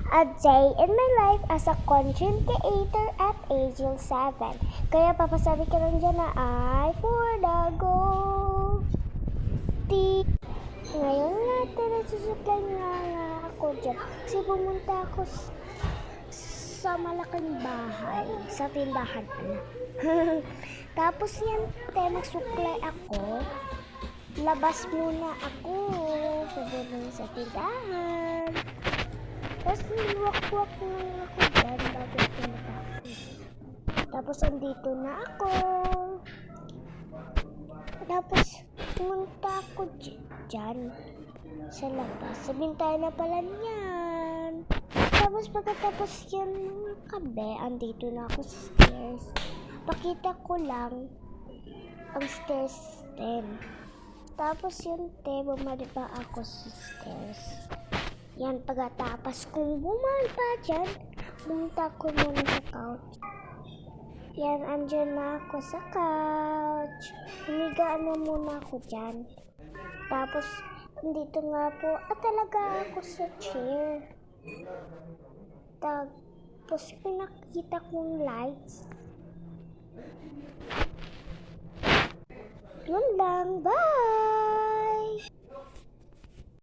A day in my life as a content creator at age 7. Kaya papasabi ka lang dyan na I for the go. Ngayon natin nasusuklay nga ako dyan. Kasi pumunta ako sa malaking bahay. Sa tindahan pala. Tapos yan, magsuklay ako. Labas muna ako. Pumunta sa tindahan. Tapos niluwak-wak lang ako dyan bago pumunta ako. Tapos andito na ako. Tapos pumunta ako dyan sa labas. Sabihin tayo na pala niyan. Tapos pagkatapos yan kabe, andito na ako sa stairs. Pakita ko lang ang stairs din. Tapos yun bumalik pa ako sa stairs. Yan, pagkatapos kung bumalik pa dyan, pumunta ko muna sa couch. Yan, andyan na ako sa couch. Humigaan na muna ako dyan. Tapos, dito nga po, talaga ako sa chair. Tapos, pinakita kong lights. Yun lang, bye!